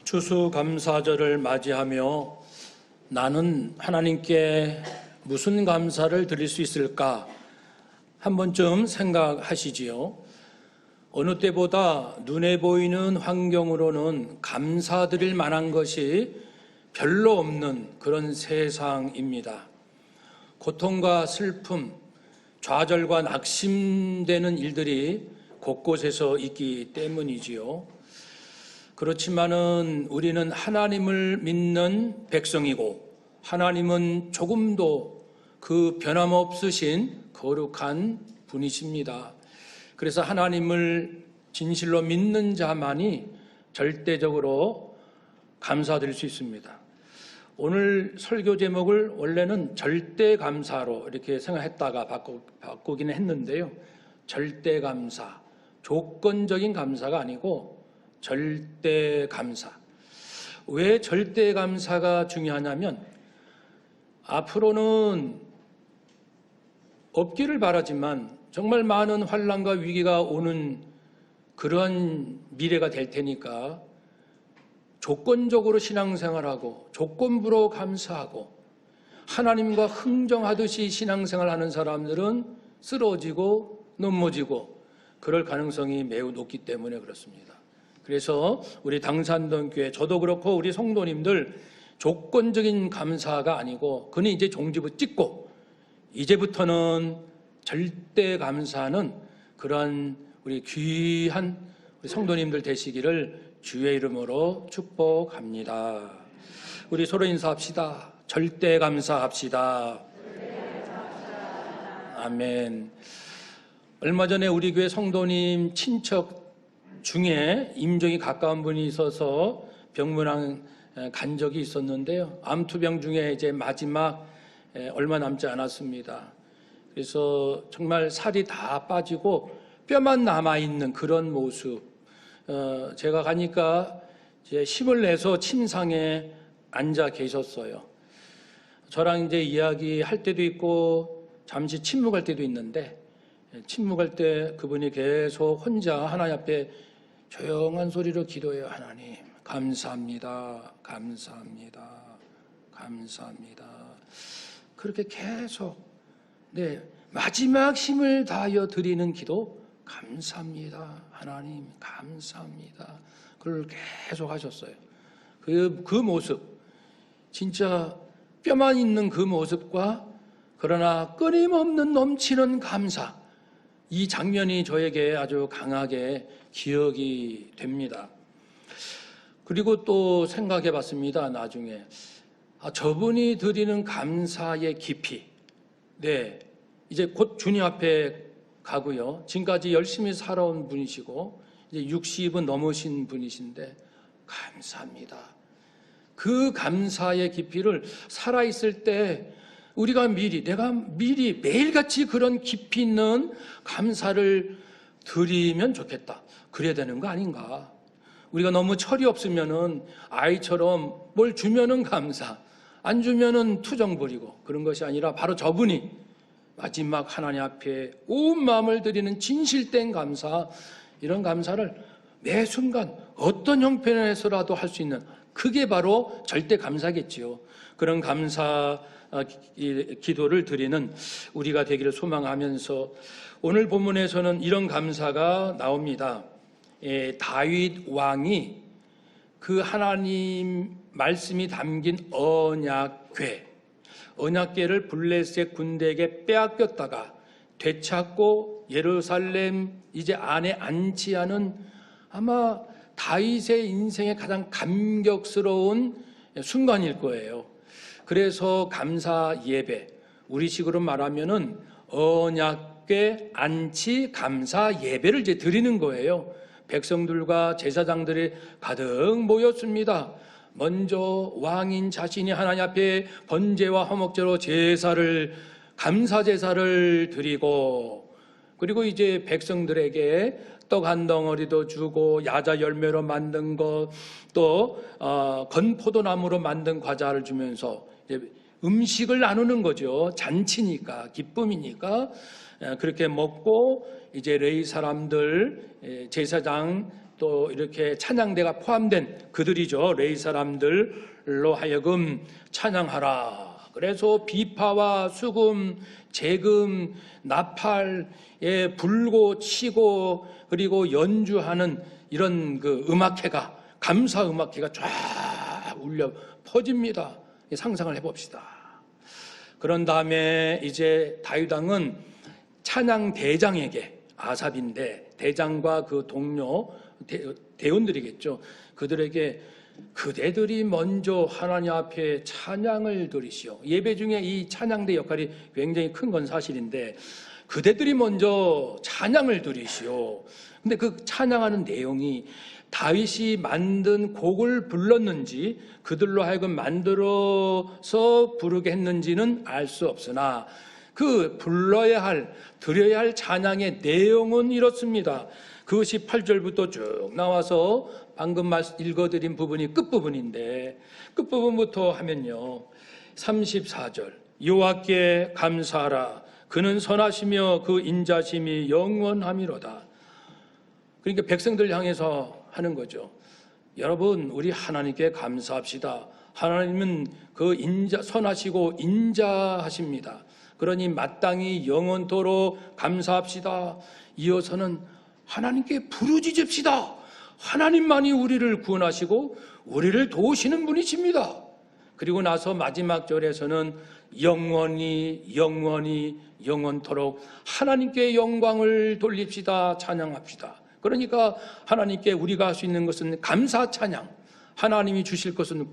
추수감사절을 맞이하며 나는 하나님께 무슨 감사를 드릴 수 있을까 한 번쯤 생각하시지요. 어느 때보다 눈에 보이는 환경으로는 감사드릴 만한 것이 별로 없는 그런 세상입니다. 고통과 슬픔, 좌절과 낙심되는 일들이 곳곳에서 있기 때문이지요. 그렇지만은 우리는 하나님을 믿는 백성이고 하나님은 조금도 그 변함없으신 거룩한 분이십니다. 그래서 하나님을 진실로 믿는 자만이 절대적으로 감사드릴 수 있습니다. 오늘 설교 제목을 원래는 절대감사로 이렇게 생각했다가 바꾸기는 했는데요. 절대감사, 조건적인 감사가 아니고 절대감사. 왜 절대감사가 중요하냐면 앞으로는 없기를 바라지만 정말 많은 환난과 위기가 오는 그러한 미래가 될 테니까 조건적으로 신앙생활하고 조건부로 감사하고 하나님과 흥정하듯이 신앙생활하는 사람들은 쓰러지고 넘어지고 그럴 가능성이 매우 높기 때문에 그렇습니다. 그래서 우리 당산동교회, 저도 그렇고 우리 성도님들 조건적인 감사가 아니고 그는 이제 종지부 찍고 이제부터는 절대 감사하는 그러한 우리 귀한 우리 성도님들 되시기를 주의 이름으로 축복합니다. 우리 서로 인사합시다. 절대 감사합시다. 아멘. 얼마 전에 우리 교회 성도님 친척 중에 임종이 가까운 분이 있어서 병문안 간 적이 있었는데요. 암투병 중에 이제 마지막 얼마 남지 않았습니다. 그래서 정말 살이 다 빠지고 뼈만 남아있는 그런 모습. 제가 가니까 이제 힘을 내서 침상에 앉아 계셨어요. 저랑 이제 이야기할 때도 있고 잠시 침묵할 때도 있는데 침묵할 때 그분이 계속 혼자 하나님 앞에 조용한 소리로 기도해요. 하나님 감사합니다. 감사합니다. 감사합니다. 그렇게 계속 마지막 힘을 다하여 드리는 기도 감사합니다. 하나님 감사합니다. 그걸 계속 하셨어요. 그 모습 진짜 뼈만 있는 그 모습과 그러나 끊임없는 넘치는 감사, 이 장면이 저에게 아주 강하게 기억이 됩니다. 그리고 또 생각해 봤습니다. 나중에 저분이 드리는 감사의 깊이, 이제 곧 주님 앞에 가고요. 지금까지 열심히 살아온 분이시고 이제 60은 넘으신 분이신데 감사합니다. 그 감사의 깊이를 살아있을 때 내가 미리 매일같이 그런 깊이 있는 감사를 드리면 좋겠다. 그래야 되는 거 아닌가? 우리가 너무 철이 없으면은 아이처럼 뭘 주면은 감사, 안 주면은 투정 부리고 그런 것이 아니라 바로 저분이 마지막 하나님 앞에 온 마음을 드리는 진실된 감사, 이런 감사를 매 순간 어떤 형편에서라도 할 수 있는, 그게 바로 절대 감사겠지요. 그런 감사 기도를 드리는 우리가 되기를 소망하면서 오늘 본문에서는 이런 감사가 나옵니다. 다윗 왕이 그 하나님 말씀이 담긴 언약궤를 블레셋 군대에게 빼앗겼다가 되찾고 예루살렘 이제 안에 안치하는 아마 다윗의 인생의 가장 감격스러운 순간일 거예요. 그래서 감사 예배, 우리식으로 말하면은 언약궤 안치 감사 예배를 이제 드리는 거예요. 백성들과 제사장들이 가득 모였습니다. 먼저 왕인 자신이 하나님 앞에 번제와 화목제로 감사 제사를 드리고, 그리고 이제 백성들에게 떡 한 덩어리도 주고 야자 열매로 만든 것, 또 건포도나무로 만든 과자를 주면서 이제 음식을 나누는 거죠. 잔치니까, 기쁨이니까. 그렇게 먹고 이제 레위 사람들, 제사장, 또 또 이렇게 찬양대가 포함된 그들이죠. 레위 사람들로 하여금 찬양하라. 그래서 비파와 수금, 재금, 나팔에 불고 치고 그리고 연주하는 이런 그 음악회가, 감사 음악회가 쫙 울려 퍼집니다. 상상을 해봅시다. 그런 다음에 이제 다윗 왕은 찬양 대장에게, 아삽인데 대장과 그 동료 대원들이겠죠. 그들에게 그대들이 먼저 하나님 앞에 찬양을 드리시오. 예배 중에 이 찬양대 역할이 굉장히 큰 건 사실인데 그대들이 먼저 찬양을 드리시오. 근데 그 찬양하는 내용이 다윗이 만든 곡을 불렀는지 그들로 하여금 만들어서 부르게 했는지는 알 수 없으나 그 불러야 할, 드려야 할 찬양의 내용은 이렇습니다. 그것이 8절부터 쭉 나와서 방금 읽어드린 부분이 끝부분인데 끝부분부터 하면요, 34절 여호와께 감사하라. 그는 선하시며 그 인자심이 영원함이로다. 그러니까 백성들 향해서 하는 거죠. 여러분, 우리 하나님께 감사합시다. 하나님은 그 선하시고 인자하십니다. 그러니 마땅히 영원토록 감사합시다. 이어서는 하나님께 부르짖읍시다. 하나님만이 우리를 구원하시고 우리를 도우시는 분이십니다. 그리고 나서 마지막 절에서는 영원히 영원토록 하나님께 영광을 돌립시다. 찬양합시다. 그러니까 하나님께 우리가 할 수 있는 것은 감사 찬양, 하나님이 주실 것은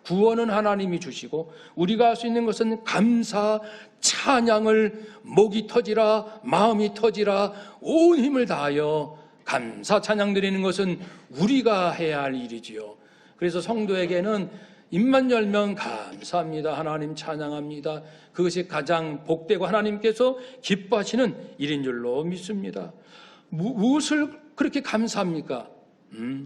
구원은 하나님이 주시고 우리가 할 수 있는 것은 감사 찬양을 목이 터지라 마음이 터지라 온 힘을 다하여 감사 찬양 드리는 것은 우리가 해야 할 일이지요. 그래서 성도에게는 입만 열면 감사합니다, 하나님 찬양합니다, 그것이 가장 복되고 하나님께서 기뻐하시는 일인 줄로 믿습니다. 무엇을 그렇게 감사합니까?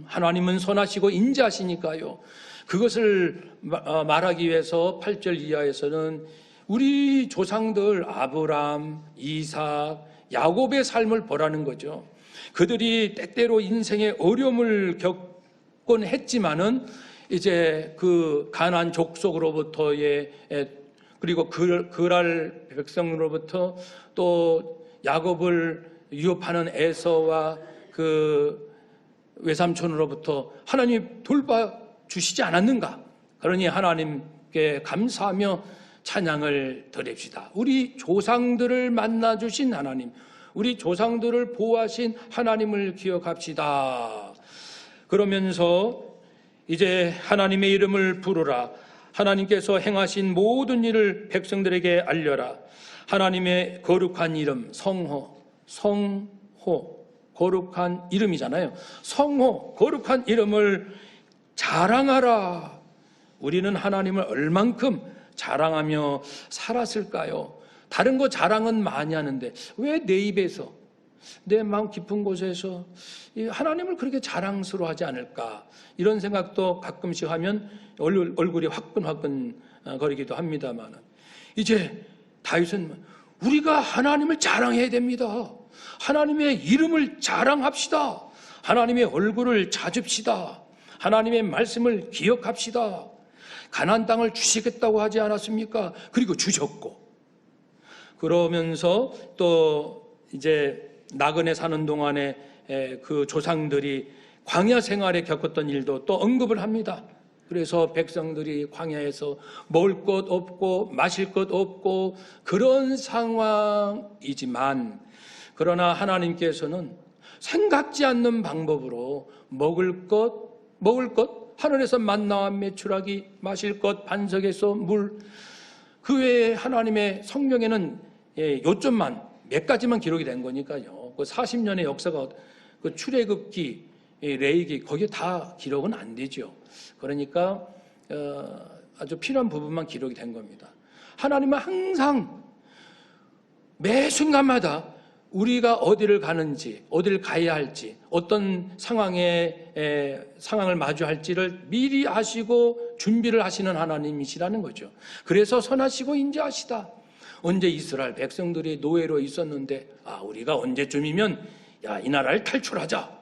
하나님은 선하시고 인자하시니까요. 그것을 말하기 위해서 8절 이하에서는 우리 조상들 아브람, 이삭, 야곱의 삶을 보라는 거죠. 그들이 때때로 인생의 어려움을 겪곤 했지만은 이제 그 가나안 족속으로부터의 그리고 그랄 백성으로부터 또 야곱을 유업하는 에서와 그 외삼촌으로부터 하나님 돌봐 주시지 않았는가? 그러니 하나님께 감사하며 찬양을 드립시다. 우리 조상들을 만나 주신 하나님, 우리 조상들을 보호하신 하나님을 기억합시다. 그러면서 이제 하나님의 이름을 부르라. 하나님께서 행하신 모든 일을 백성들에게 알려라. 하나님의 거룩한 이름, 성호, 거룩한 이름이잖아요. 성호, 거룩한 이름을 자랑하라. 우리는 하나님을 얼만큼 자랑하며 살았을까요? 다른 거 자랑은 많이 하는데 왜 내 입에서, 내 마음 깊은 곳에서 하나님을 그렇게 자랑스러워하지 않을까? 이런 생각도 가끔씩 하면 얼굴이 화끈화끈 거리기도 합니다만, 이제 다윗은 우리가 하나님을 자랑해야 됩니다. 하나님의 이름을 자랑합시다. 하나님의 얼굴을 찾읍시다. 하나님의 말씀을 기억합시다. 가나안 땅을 주시겠다고 하지 않았습니까? 그리고 주셨고, 그러면서 또 이제 나그네 사는 동안에 그 조상들이 광야 생활에 겪었던 일도 또 언급을 합니다. 그래서 백성들이 광야에서 먹을 것 없고 마실 것 없고 그런 상황이지만, 그러나 하나님께서는 생각지 않는 방법으로 먹을 것, 하늘에서 만나와 메추라기, 마실 것, 반석에서 물, 그 외에 하나님의 성경에는 요점만 몇 가지만 기록이 된 거니까요. 그 40년의 역사가 그 출애굽기, 레위기 거기에 다 기록은 안 되죠. 그러니까 아주 필요한 부분만 기록이 된 겁니다. 하나님은 항상 매 순간마다 우리가 어디를 가는지, 어디를 가야 할지, 어떤 상황을 마주할지를 미리 아시고 준비를 하시는 하나님이시라는 거죠. 그래서 선하시고 인자하시다. 언제 이스라엘 백성들이 노예로 있었는데, 우리가 언제쯤이면 이 나라를 탈출하자.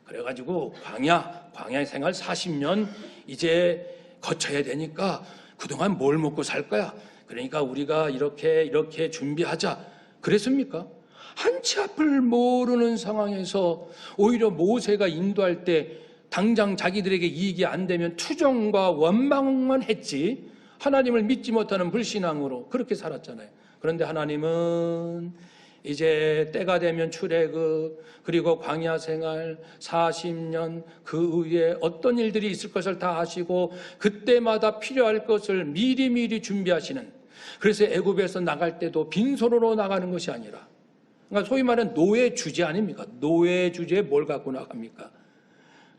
그래가지고 광야 생활 40년 이제 거쳐야 되니까 그동안 뭘 먹고 살 거야? 그러니까 우리가 이렇게 준비하자. 그랬습니까? 한치 앞을 모르는 상황에서 오히려 모세가 인도할 때 당장 자기들에게 이익이 안 되면 투정과 원망만 했지, 하나님을 믿지 못하는 불신앙으로 그렇게 살았잖아요. 그런데 하나님은 이제 때가 되면 출애굽, 그리고 광야 생활 40년, 그 후에 어떤 일들이 있을 것을 다 아시고 그때마다 필요할 것을 미리 준비하시는, 그래서 애굽에서 나갈 때도 빈손으로 나가는 것이 아니라, 그러니까 소위 말하는 노예 주제 아닙니까? 노예 주제에 뭘 갖고 나갑니까?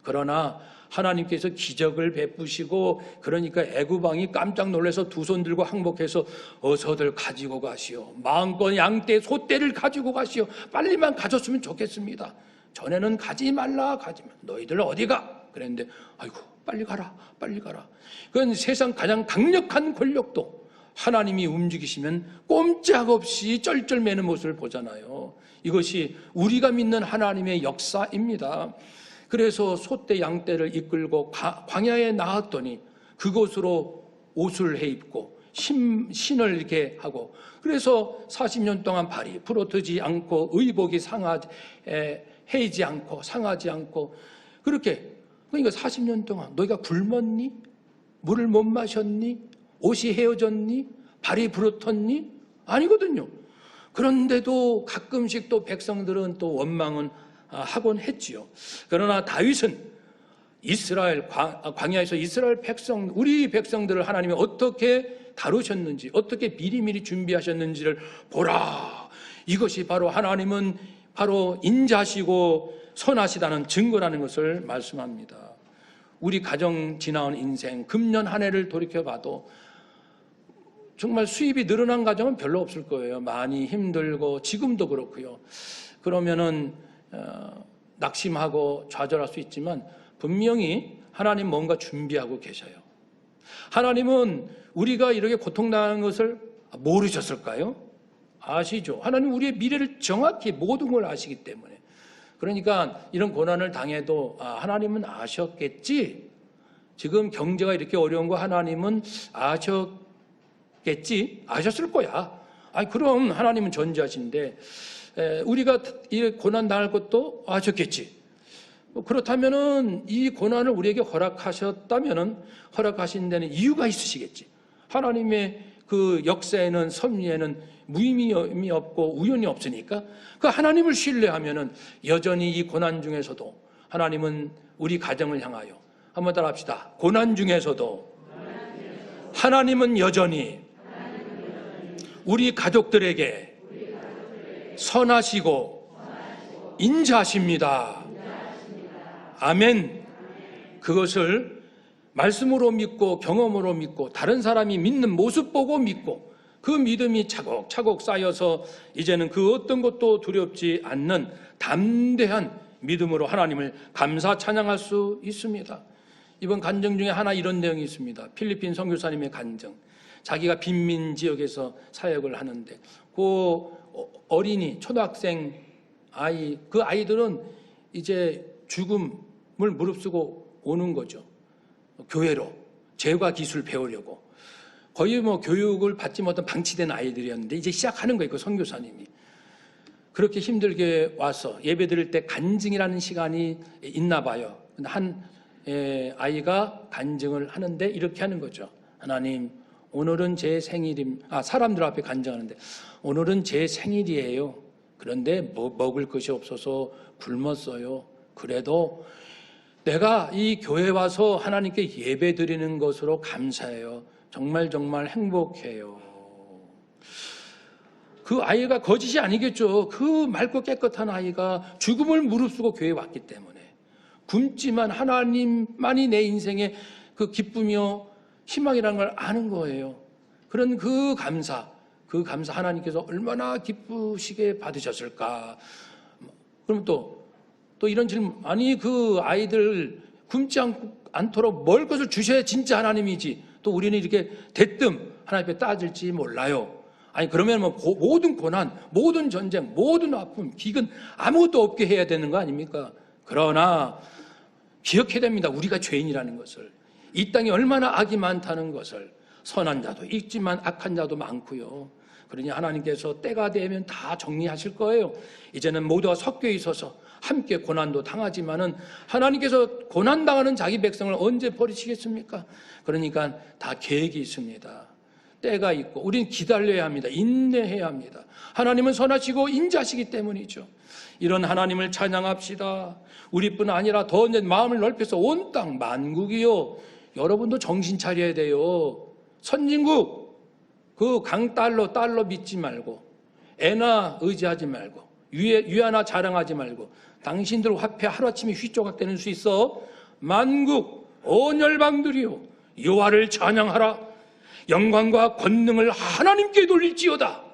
그러나 하나님께서 기적을 베푸시고, 그러니까 애굽 왕이 깜짝 놀라서 두 손 들고 항복해서 어서들 가지고 가시오. 마음껏 양떼 소떼를 가지고 가시오. 빨리만 가졌으면 좋겠습니다. 전에는 가지 말라. 너희들 어디 가? 그랬는데 아이고 빨리 가라. 그건 세상 가장 강력한 권력도 하나님이 움직이시면 꼼짝없이 쩔쩔매는 모습을 보잖아요. 이것이 우리가 믿는 하나님의 역사입니다. 그래서 소떼 양떼를 이끌고 광야에 나왔더니 그곳으로 옷을 해입고 신을 이렇게 하고, 그래서 40년 동안 발이 부러뜨지 않고 의복이 해이지 않고 상하지 않고, 그렇게, 그러니까 40년 동안 너희가 굶었니? 물을 못 마셨니? 옷이 헤어졌니? 발이 부러졌니? 아니거든요. 그런데도 가끔씩 또 백성들은 또 원망은 하곤 했지요. 그러나 다윗은 이스라엘 광야에서 이스라엘 백성, 우리 백성들을 하나님이 어떻게 다루셨는지, 어떻게 미리 준비하셨는지를 보라. 이것이 바로 하나님은 바로 인자시고 선하시다는 증거라는 것을 말씀합니다. 우리 가정 지나온 인생, 금년 한 해를 돌이켜봐도 정말 수입이 늘어난 가정은 별로 없을 거예요. 많이 힘들고 지금도 그렇고요. 그러면은 낙심하고 좌절할 수 있지만 분명히 하나님 뭔가 준비하고 계셔요. 하나님은 우리가 이렇게 고통당하는 것을 모르셨을까요? 아시죠? 하나님 우리의 미래를 정확히 모든 걸 아시기 때문에. 그러니까 이런 고난을 당해도 하나님은 아셨겠지. 지금 경제가 이렇게 어려운 거 하나님은 아셨겠지. 아셨을 거야. 그럼 하나님은 전지하신데 우리가 이 고난 당할 것도 아셨겠지. 그렇다면은 이 고난을 우리에게 허락하셨다면은 허락하신 데는 이유가 있으시겠지. 하나님의 그 역사에는, 섭리에는 무의미 없고 우연이 없으니까 그 하나님을 신뢰하면은 여전히 이 고난 중에서도 하나님은 우리 가정을 향하여, 한번 따라 합시다. 고난 중에서도 하나님은 여전히 우리 가족들에게 선하시고 인자하십니다. 아멘. 그것을 말씀으로 믿고 경험으로 믿고 다른 사람이 믿는 모습 보고 믿고, 그 믿음이 차곡차곡 쌓여서 이제는 그 어떤 것도 두렵지 않는 담대한 믿음으로 하나님을 감사 찬양할 수 있습니다. 이번 간증 중에 하나 이런 내용이 있습니다. 필리핀 선교사님의 간증. 자기가 빈민 지역에서 사역을 하는데 그 어린이 초등학생 아이, 그 아이들은 이제 죽음을 무릅쓰고 오는 거죠. 교회로 제과 기술 배우려고. 거의 교육을 받지 못한 방치된 아이들이었는데 이제 시작하는 거예요. 그 선교사님이. 그렇게 힘들게 와서 예배 드릴 때 간증이라는 시간이 있나 봐요. 한 아이가 간증을 하는데 이렇게 하는 거죠. 하나님, 오늘은 제 사람들 앞에 간증하는데 오늘은 제 생일이에요. 그런데 먹을 것이 없어서 굶었어요. 그래도 내가 이 교회 와서 하나님께 예배 드리는 것으로 감사해요. 정말 행복해요. 그 아이가 거짓이 아니겠죠. 그 맑고 깨끗한 아이가 죽음을 무릅쓰고 교회에 왔기 때문에. 굶지만 하나님만이 내 인생의 그 기쁨이요 희망이라는 걸 아는 거예요. 그런 그 감사 하나님께서 얼마나 기쁘시게 받으셨을까. 그럼 또 이런 질문, 아니 그 아이들 굶지 않도록 먹을 것을 주셔야 진짜 하나님이지, 또 우리는 이렇게 대뜸 하나님 앞에 따질지 몰라요. 아니 그러면 모든 고난, 모든 전쟁, 모든 아픔, 기근 아무것도 없게 해야 되는 거 아닙니까? 그러나 기억해야 됩니다. 우리가 죄인이라는 것을. 이 땅에 얼마나 악이 많다는 것을. 선한 자도 있지만 악한 자도 많고요. 그러니 하나님께서 때가 되면 다 정리하실 거예요. 이제는 모두가 섞여 있어서 함께 고난도 당하지만은 하나님께서 고난당하는 자기 백성을 언제 버리시겠습니까? 그러니까 다 계획이 있습니다. 때가 있고 우리는 기다려야 합니다. 인내해야 합니다. 하나님은 선하시고 인자시기 때문이죠. 이런 하나님을 찬양합시다. 우리뿐 아니라 더 마음을 넓혀서 온 땅 만국이요. 여러분도 정신 차려야 돼요. 선진국 그 달러 믿지 말고 애나 의지하지 말고 위안화 자랑하지 말고 당신들 화폐 하루아침에 휘조각되는 수 있어. 만국 온 열방들이요 여호와를 찬양하라. 영광과 권능을 하나님께 돌릴지어다.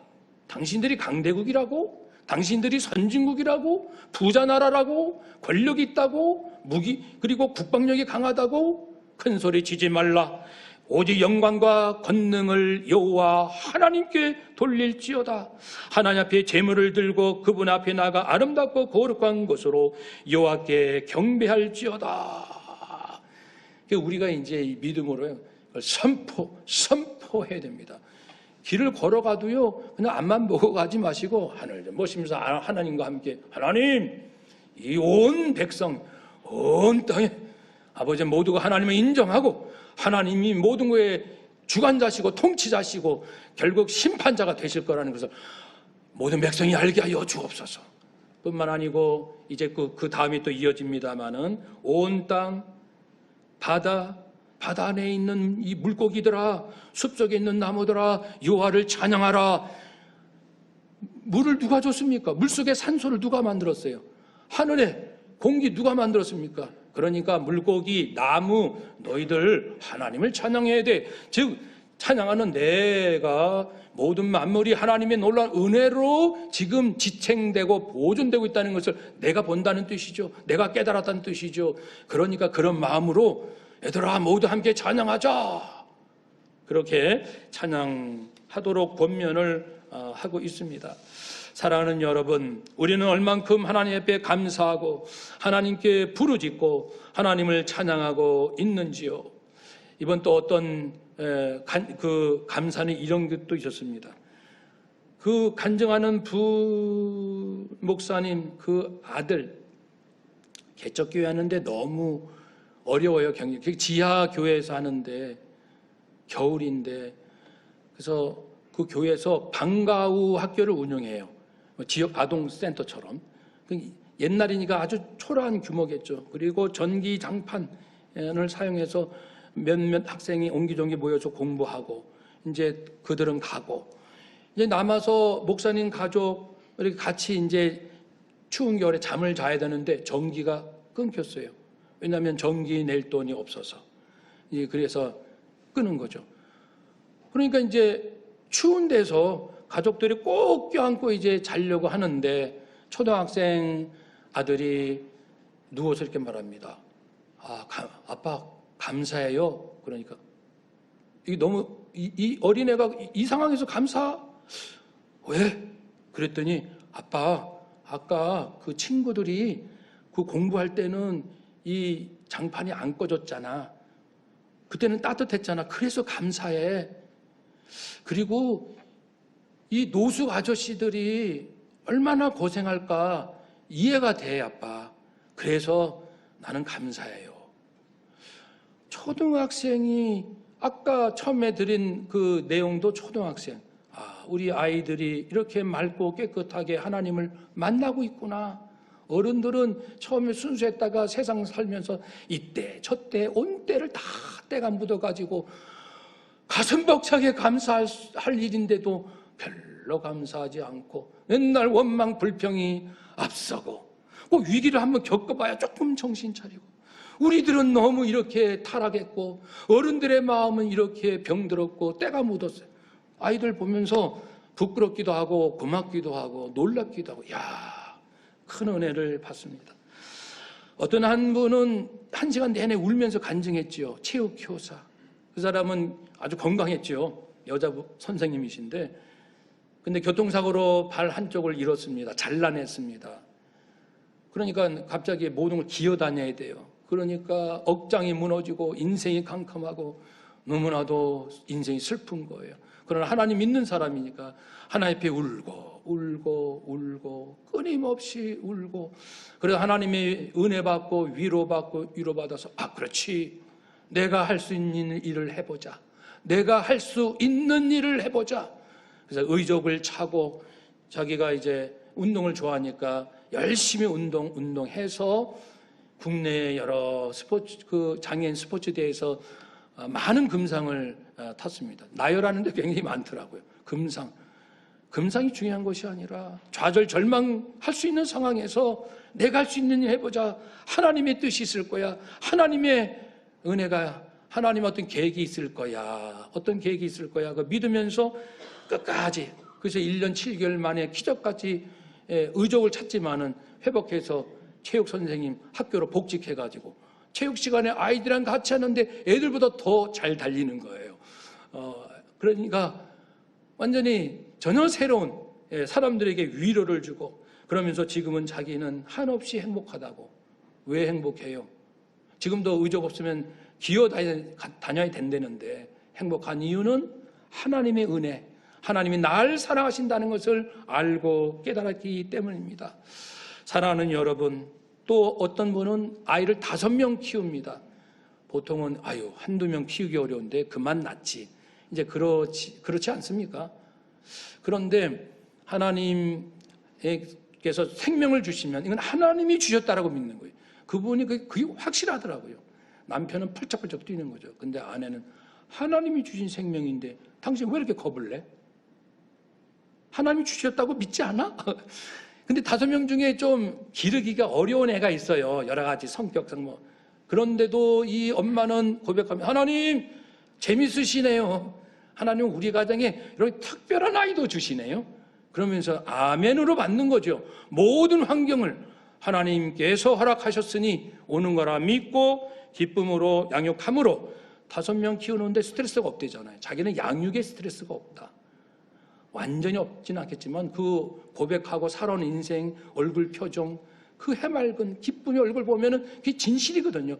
당신들이 강대국이라고, 당신들이 선진국이라고, 부자 나라라고, 권력이 있다고, 무기 그리고 국방력이 강하다고 큰 소리 치지 말라. 오직 영광과 권능을 여호와 하나님께 돌릴지어다. 하나님 앞에 제물을 들고 그분 앞에 나가 아름답고 거룩한 것으로 여호와께 경배할지어다. 우리가 이제 이 믿음으로 선포해야 됩니다. 길을 걸어가도요 그냥 앞만 보고 가지 마시고 하늘을 모시면서 하나님과 함께 하나님, 이 온 백성 온 땅에 아버지 모두가 하나님을 인정하고 하나님이 모든 것의 주관자시고 통치자시고 결국 심판자가 되실 거라는 것을 모든 백성이 알게 하여 주옵소서. 뿐만 아니고 이제 그 다음이 또 이어집니다마는 온 땅, 바다 안에 있는 이 물고기들아, 숲속에 있는 나무들아, 여호와를 찬양하라. 물을 누가 줬습니까? 물속에 산소를 누가 만들었어요? 하늘에 공기 누가 만들었습니까? 그러니까 물고기, 나무, 너희들 하나님을 찬양해야 돼. 즉 찬양하는 내가 모든 만물이 하나님의 놀라운 은혜로 지금 지탱되고 보존되고 있다는 것을 내가 본다는 뜻이죠. 내가 깨달았다는 뜻이죠. 그러니까 그런 마음으로 얘들아 모두 함께 찬양하자. 그렇게 찬양하도록 권면을 하고 있습니다. 사랑하는 여러분, 우리는 얼만큼 하나님 앞에 감사하고 하나님께 부르짖고 하나님을 찬양하고 있는지요. 이번 또 어떤 그 감사는 이런 것도 있었습니다. 그 간증하는 부 목사님 그 아들 개척교회 하는데 너무 어려워요. 경기 지하 교회에서 하는데 겨울인데 그래서 그 교회에서 방과후 학교를 운영해요. 지역 아동센터처럼. 옛날이니까 아주 초라한 규모겠죠. 그리고 전기 장판을 사용해서 몇몇 학생이 옹기종기 모여서 공부하고 이제 그들은 가고 이제 남아서 목사님 가족 이렇게 같이 이제 추운 겨울에 잠을 자야 되는데 전기가 끊겼어요. 왜냐하면 전기 낼 돈이 없어서. 그래서 끄는 거죠. 그러니까 이제 추운 데서 가족들이 꼭 껴안고 이제 자려고 하는데 초등학생 아들이 누워서 이렇게 말합니다. 아빠 감사해요. 그러니까 이게 너무 이 어린애가 이 상황에서 감사? 왜? 그랬더니 아빠 아까 그 친구들이 그 공부할 때는 이 장판이 안 꺼졌잖아. 그때는 따뜻했잖아. 그래서 감사해. 그리고 이 노숙 아저씨들이 얼마나 고생할까 이해가 돼, 아빠. 그래서 나는 감사해요. 초등학생이 아까 처음에 드린 그 내용도 초등학생. 우리 아이들이 이렇게 맑고 깨끗하게 하나님을 만나고 있구나. 어른들은 처음에 순수했다가 세상 살면서 이때 저때 온 때를 다 때가 묻어가지고 가슴 벅차게 감사할 일인데도 별로 감사하지 않고 맨날 원망 불평이 앞서고 꼭 위기를 한번 겪어봐야 조금 정신 차리고 우리들은 너무 이렇게 타락했고 어른들의 마음은 이렇게 병들었고 때가 묻었어요. 아이들 보면서 부끄럽기도 하고 고맙기도 하고 놀랍기도 하고 큰 은혜를 받습니다. 어떤 한 분은 1시간 내내 울면서 간증했지요. 체육교사. 그 사람은 아주 건강했지요. 여자 선생님이신데 근데 교통사고로 발 한쪽을 잃었습니다. 잘라냈습니다. 그러니까 갑자기 모든 걸 기어다녀야 돼요. 그러니까 억장이 무너지고 인생이 캄캄하고 너무나도 인생이 슬픈 거예요. 그러나 하나님 믿는 사람이니까 하나님 앞에 울고 끊임없이 울고, 그래서 하나님의 은혜 받고 위로받아서 그렇지, 내가 할 수 있는 일을 해보자, 내가 할 수 있는 일을 해보자. 그래서 의족을 차고 자기가 이제 운동을 좋아하니까 열심히 운동해서 국내 여러 장애인 스포츠 대회에서 많은 금상을 탔습니다. 나열하는데 굉장히 많더라고요. 금상이 중요한 것이 아니라 좌절 절망할 수 있는 상황에서 내가 할 수 있는 일 해보자. 하나님의 뜻이 있을 거야. 하나님의 은혜가, 하나님 어떤 계획이 있을 거야. 그 믿으면서 끝까지, 그래서 1년 7개월 만에 기적같이 의족을 찾지만은 회복해서 체육 선생님 학교로 복직해가지고 체육 시간에 아이들이랑 같이 하는데 애들보다 더 잘 달리는 거예요. 그러니까 완전히 전혀 새로운 사람들에게 위로를 주고, 그러면서 지금은 자기는 한없이 행복하다고. 왜 행복해요? 지금도 의족 없으면 기어다녀야 된다는데 행복한 이유는 하나님의 은혜, 하나님이 날 사랑하신다는 것을 알고 깨달았기 때문입니다. 사랑하는 여러분, 또 어떤 분은 아이를 5명 키웁니다. 보통은 한두 명 키우기 어려운데 그만 낳지. 이제 그렇지 않습니까? 그런데 하나님께서 생명을 주시면 이건 하나님이 주셨다라고 믿는 거예요. 그분이 그게 확실하더라고요. 남편은 펄쩍펄쩍 뛰는 거죠. 근데 아내는 하나님이 주신 생명인데 당신 왜 이렇게 겁을 내? 하나님이 주셨다고 믿지 않아? 근데 5명 중에 좀 기르기가 어려운 애가 있어요. 여러 가지 성격상 그런데도 이 엄마는 고백하면, 하나님 재밌으시네요. 하나님 우리 가정에 이런 특별한 아이도 주시네요. 그러면서 아멘으로 받는 거죠. 모든 환경을 하나님께서 허락하셨으니 오는 거라 믿고 기쁨으로 양육함으로. 5명 키우는데 스트레스가 없대잖아요. 자기는 양육에 스트레스가 없다. 완전히 없지는 않겠지만 그 고백하고 살아온 인생, 얼굴 표정, 그 해맑은 기쁨의 얼굴 보면은 그게 진실이거든요.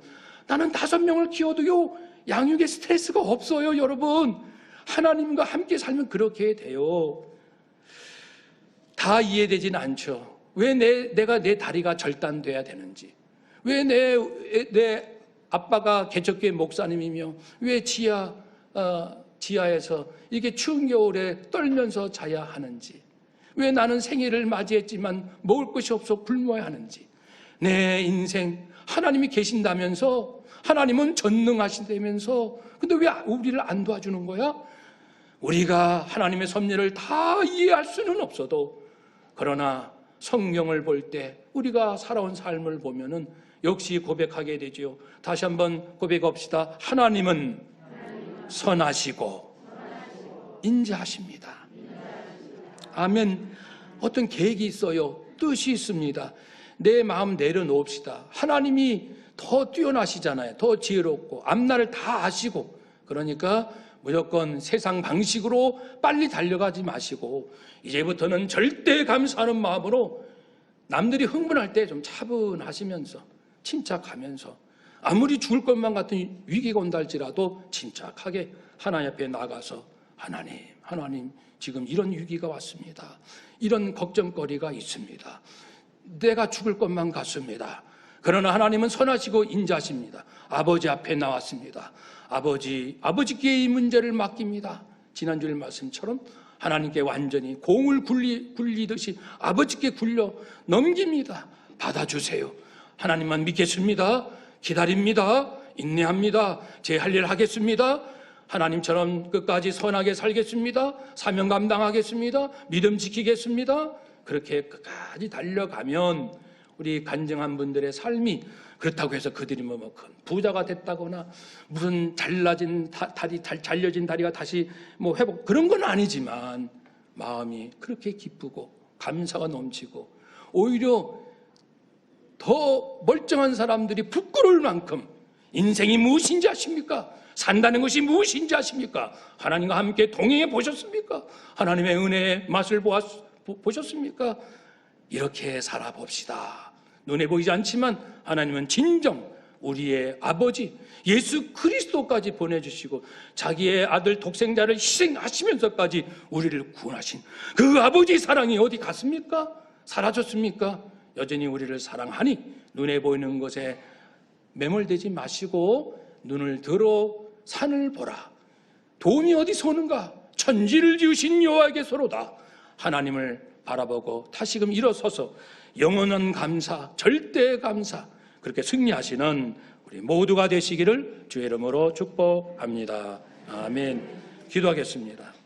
나는 5명을 키워도요 양육에 스트레스가 없어요. 여러분, 하나님과 함께 살면 그렇게 돼요. 다 이해되지는 않죠. 왜 내가 내 다리가 절단돼야 되는지, 왜 내 아빠가 개척교회 목사님이며 왜 지하에서 이렇게 추운 겨울에 떨면서 자야 하는지, 왜 나는 생일을 맞이했지만 먹을 것이 없어 굶어야 하는지. 내 인생 하나님이 계신다면서, 하나님은 전능하신다면서, 근데 왜 우리를 안 도와주는 거야? 우리가 하나님의 섭리를 다 이해할 수는 없어도, 그러나 성경을 볼 때 우리가 살아온 삶을 보면은 역시 고백하게 되지요. 다시 한번 고백합시다. 하나님은 선하시고 인자하십니다. 아멘. 어떤 계획이 있어요. 뜻이 있습니다. 내 마음 내려놓읍시다. 하나님이 더 뛰어나시잖아요. 더 지혜롭고 앞날을 다 아시고. 그러니까 무조건 세상 방식으로 빨리 달려가지 마시고 이제부터는 절대 감사하는 마음으로 남들이 흥분할 때 좀 차분하시면서 침착하면서, 아무리 죽을 것만 같은 위기가 온다 할지라도 침착하게 하나님 앞에 나가서, 하나님 지금 이런 위기가 왔습니다. 이런 걱정거리가 있습니다. 내가 죽을 것만 같습니다. 그러나 하나님은 선하시고 인자하십니다. 아버지 앞에 나왔습니다. 아버지께 이 문제를 맡깁니다. 지난주일 말씀처럼 하나님께 완전히 공을 굴리듯이 아버지께 굴려 넘깁니다. 받아주세요. 하나님만 믿겠습니다. 기다립니다. 인내합니다. 제 할 일 하겠습니다. 하나님처럼 끝까지 선하게 살겠습니다. 사명 감당하겠습니다. 믿음 지키겠습니다. 그렇게 끝까지 달려가면 우리 간증한 분들의 삶이, 그렇다고 해서 그들이 큰 부자가 됐다거나 무슨 잘려진 다리가 다시 회복, 그런 건 아니지만 마음이 그렇게 기쁘고 감사가 넘치고, 오히려 더 멀쩡한 사람들이 부끄러울 만큼 인생이 무엇인지 아십니까? 산다는 것이 무엇인지 아십니까? 하나님과 함께 동행해 보셨습니까? 하나님의 은혜의 맛을 보셨습니까? 이렇게 살아봅시다. 눈에 보이지 않지만 하나님은 진정 우리의 아버지 예수 그리스도까지 보내주시고 자기의 아들 독생자를 희생하시면서까지 우리를 구원하신 그 아버지 사랑이 어디 갔습니까? 사라졌습니까? 여전히 우리를 사랑하니 눈에 보이는 것에 매몰되지 마시고 눈을 들어 산을 보라. 도움이 어디서 오는가? 천지를 지으신 여호와에게서로다. 하나님을 바라보고 다시금 일어서서 영원한 감사, 절대 감사, 그렇게 승리하시는 우리 모두가 되시기를 주의 이름으로 축복합니다. 아멘. 기도하겠습니다.